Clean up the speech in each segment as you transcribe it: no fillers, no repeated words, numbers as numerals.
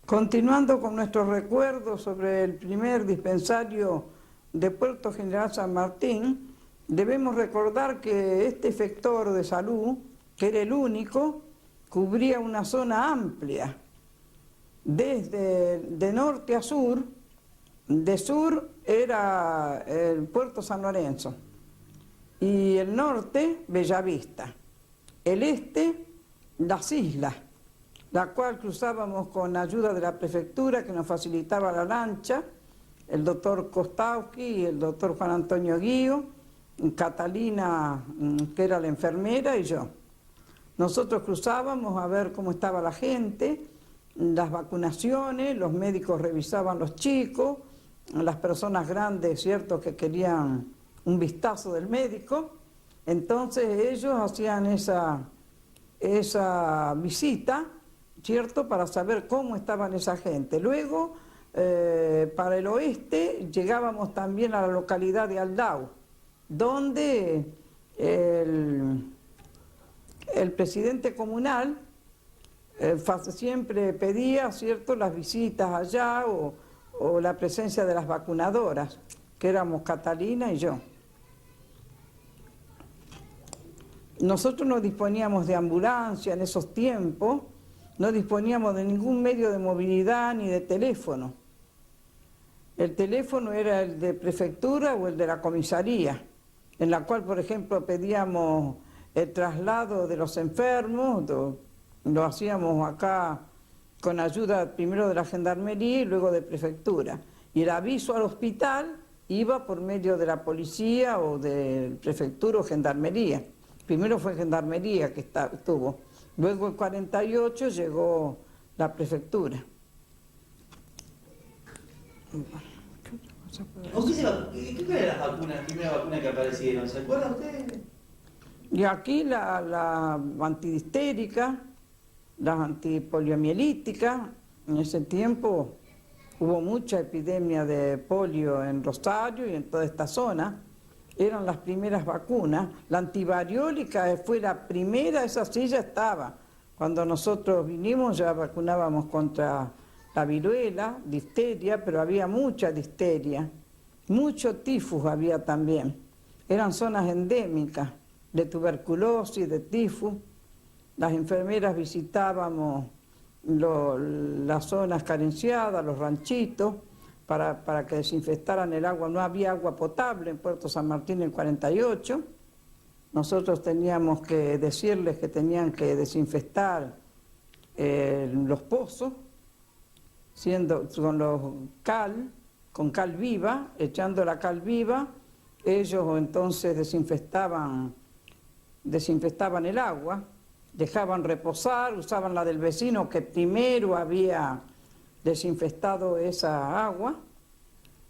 Continuando con nuestros recuerdos sobre el primer dispensario de Puerto General San Martín, debemos recordar que este efector de salud, que era el único, cubría una zona amplia, desde de norte a sur. De sur era el Puerto San Lorenzo y el norte Bellavista, el este las islas, la cual cruzábamos con ayuda de la prefectura que nos facilitaba la lancha, el doctor Kostowski y el doctor Juan Antonio Guío, Catalina, que era la enfermera, y yo. Nosotros cruzábamos a ver cómo estaba la gente, las vacunaciones, los médicos revisaban los chicos, las personas grandes, ¿cierto?, que querían un vistazo del médico. Entonces ellos hacían esa visita, ¿cierto?, para saber cómo estaban esa gente. Luego, para el oeste, llegábamos también a la localidad de Aldao, donde el presidente comunal siempre pedía, ¿cierto?, las visitas allá o la presencia de las vacunadoras, que éramos Catalina y yo. Nosotros no disponíamos de ambulancia en esos tiempos, no disponíamos de ningún medio de movilidad ni de teléfono. El teléfono era el de prefectura o el de la comisaría, en la cual, por ejemplo, pedíamos el traslado de los enfermos, lo hacíamos acá con ayuda primero de la gendarmería y luego de prefectura. Y el aviso al hospital iba por medio de la policía o de prefectura o gendarmería. Primero fue gendarmería que estuvo, luego en 48 llegó la prefectura. ¿Qué fueron las primeras vacunas que aparecieron? ¿Se acuerdan ustedes? Y aquí la antidistérica, las antipoliomielíticas. En ese tiempo hubo mucha epidemia de polio en Rosario y en toda esta zona. Eran las primeras vacunas. La antivariólica fue la primera, esa sí ya estaba. Cuando nosotros vinimos ya vacunábamos contra la viruela, difteria, pero había mucha difteria. Mucho tifus había también. Eran zonas endémicas de tuberculosis, de tifus. Las enfermeras visitábamos las zonas carenciadas, los ranchitos, para que desinfectaran el agua. No había agua potable en Puerto San Martín en 48. Nosotros teníamos que decirles que tenían que desinfectar los pozos, con cal viva, echando la cal viva. Ellos entonces desinfectaban el agua, dejaban reposar, usaban la del vecino que primero había desinfectado esa agua.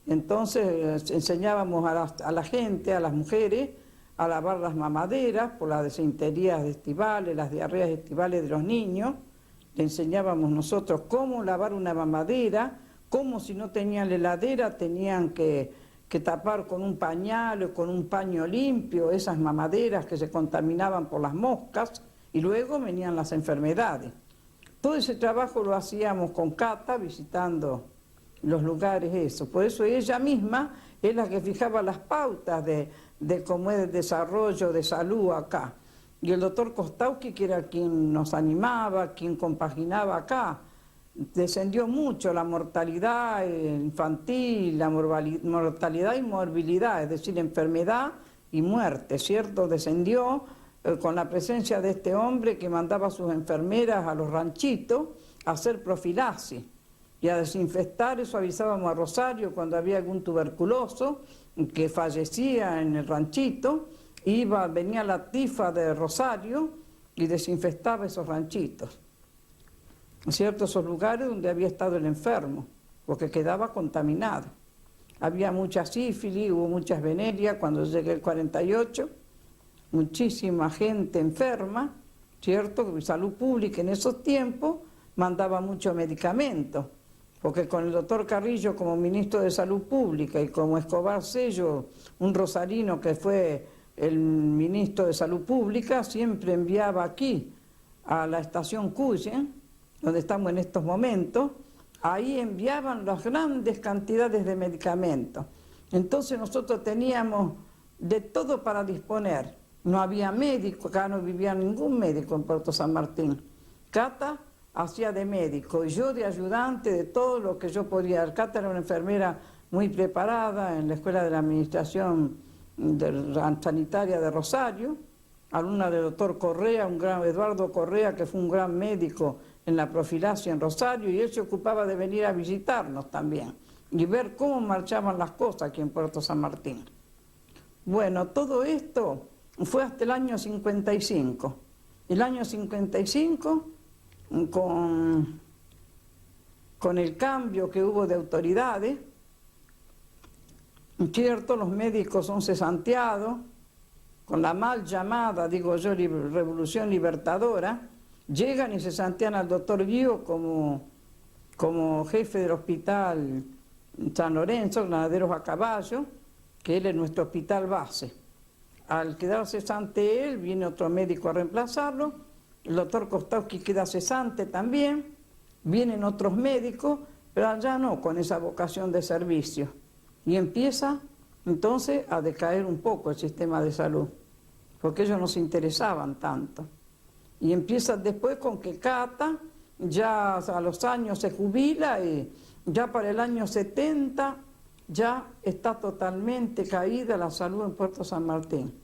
Entonces enseñábamos a la gente, a las mujeres, a lavar las mamaderas por las desinterías estivales, las diarreas estivales de los niños. Le enseñábamos nosotros cómo lavar una mamadera, cómo si no tenían heladera tenían que tapar con un pañal o con un paño limpio esas mamaderas que se contaminaban por las moscas, y luego venían las enfermedades. Todo ese trabajo lo hacíamos con Cata, visitando los lugares esos. Por eso ella misma es la que fijaba las pautas de cómo es el desarrollo de salud acá. Y el doctor Kostowski, que era quien nos animaba, quien compaginaba acá. Descendió mucho la mortalidad infantil, la mortalidad y morbilidad, es decir, enfermedad y muerte, ¿cierto? Descendió con la presencia de este hombre que mandaba a sus enfermeras a los ranchitos a hacer profilaxis y a desinfectar. Eso avisábamos a Rosario cuando había algún tuberculoso que fallecía en el ranchito. Venía la tifa de Rosario y desinfectaba esos ranchitos, ¿cierto? Esos lugares donde había estado el enfermo, porque quedaba contaminado. Había mucha sífilis, hubo muchas venerias cuando llegué el 48, muchísima gente enferma, ¿cierto? Salud Pública en esos tiempos mandaba mucho medicamento, porque con el doctor Carrillo como ministro de Salud Pública y como Escobar Sello, un rosarino que fue el ministro de Salud Pública, siempre enviaba aquí a la estación Cuyen, donde estamos en estos momentos, ahí enviaban las grandes cantidades de medicamentos. Entonces nosotros teníamos de todo para disponer. No había médico, acá no vivía ningún médico en Puerto San Martín. Cata hacía de médico y yo de ayudante de todo lo que yo podía. Cata era una enfermera muy preparada en la Escuela de la Administración Sanitaria de Rosario, alumna del doctor Correa, Eduardo Correa, que fue un gran médico en la profilaxia en Rosario, y él se ocupaba de venir a visitarnos también y ver cómo marchaban las cosas aquí en Puerto San Martín. Bueno, todo esto fue hasta el año 55. El año 55, con el cambio que hubo de autoridades, cierto, los médicos son cesanteados, con la mal llamada, digo yo, Revolución Libertadora, llegan y cesantean al doctor Guío como jefe del hospital San Lorenzo, Granaderos a Caballo, que él es nuestro hospital base. Al quedar cesante él, viene otro médico a reemplazarlo, el doctor Kostowski queda cesante también, vienen otros médicos, pero ya no con esa vocación de servicio. Y empieza entonces a decaer un poco el sistema de salud, porque ellos no se interesaban tanto. Y empieza después con que Cata ya a los años se jubila y ya para el año 70 ya está totalmente caída la salud en Puerto San Martín.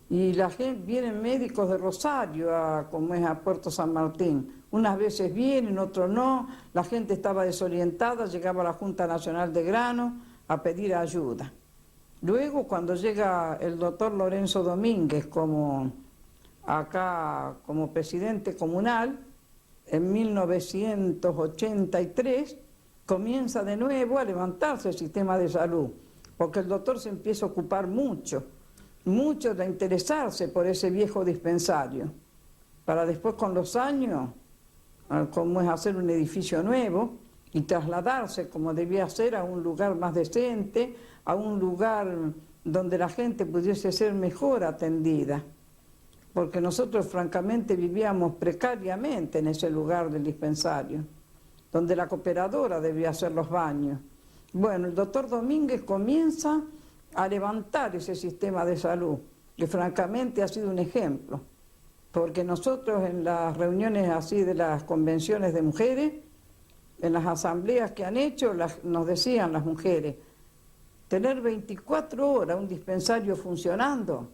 Y la gente, vienen médicos de Rosario como es a Puerto San Martín. Unas veces vienen, otros no. La gente estaba desorientada, llegaba a la Junta Nacional de Grano a pedir ayuda. Luego, cuando llega el doctor Lorenzo Domínguez acá como presidente comunal, en 1983, comienza de nuevo a levantarse el sistema de salud, porque el doctor se empieza a ocupar mucho de interesarse por ese viejo dispensario, para después con los años, como es hacer un edificio nuevo y trasladarse como debía ser a un lugar más decente, a un lugar donde la gente pudiese ser mejor atendida, porque nosotros francamente vivíamos precariamente en ese lugar del dispensario, donde la cooperadora debía hacer los baños. Bueno, el doctor Domínguez comienza a levantar ese sistema de salud, que francamente ha sido un ejemplo, porque nosotros en las reuniones así de las convenciones de mujeres, en las asambleas que han hecho, nos decían las mujeres, tener 24 horas un dispensario funcionando,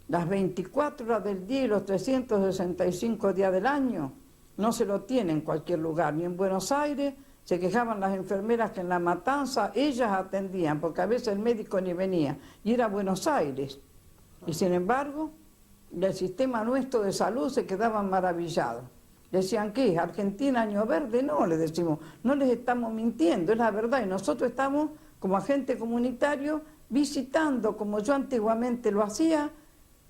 las 24 horas del día y los 365 días del año, no se lo tiene en cualquier lugar, ni en Buenos Aires. Se quejaban las enfermeras que en La Matanza ellas atendían, porque a veces el médico ni venía, y era Buenos Aires. Y sin embargo, el sistema nuestro de salud se quedaban maravillados. Decían, ¿qué es? ¿Argentina año verde? No, les decimos, no les estamos mintiendo, es la verdad. Y nosotros estamos, como agente comunitario, visitando, como yo antiguamente lo hacía,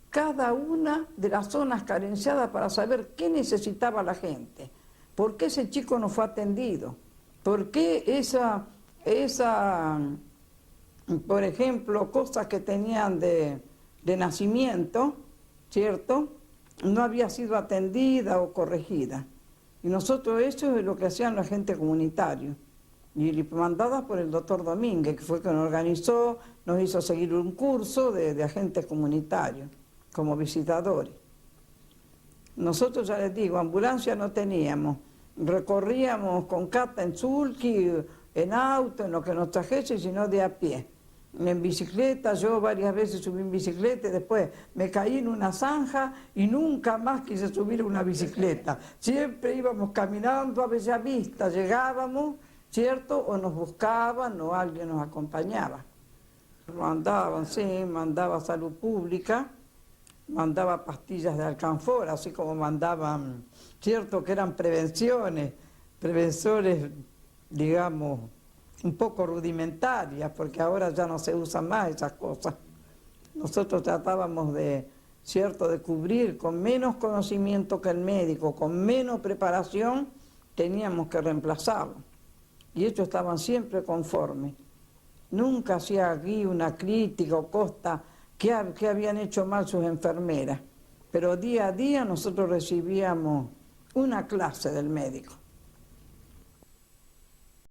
cada una de las zonas carenciadas para saber qué necesitaba la gente. ¿Por qué ese chico no fue atendido? ¿Por qué por ejemplo, cosas que tenían de nacimiento, ¿cierto?, no había sido atendida o corregida? Y nosotros eso es lo que hacían la gente comunitario, y mandada por el doctor Domínguez, que fue quien organizó, nos hizo seguir un curso de agentes comunitarios, como visitadores. Nosotros, ya les digo, ambulancia no teníamos. Recorríamos con Cata en sulky, en auto, en lo que nos trajese, sino de a pie. En bicicleta, yo varias veces subí en bicicleta y después me caí en una zanja y nunca más quise subir una bicicleta. Siempre íbamos caminando a Bellavista, llegábamos, ¿cierto? O nos buscaban o alguien nos acompañaba. Mandaban, sí, mandaba Salud Pública, mandaba pastillas de alcanfor, así como mandaban, cierto que eran prevenciones, digamos, un poco rudimentarias, porque ahora ya no se usan más esas cosas. Nosotros tratábamos cierto, de cubrir con menos conocimiento que el médico, con menos preparación, teníamos que reemplazarlo. Y ellos estaban siempre conformes. Nunca hacía aquí una crítica o costa que habían hecho mal sus enfermeras, pero día a día nosotros recibíamos una clase del médico.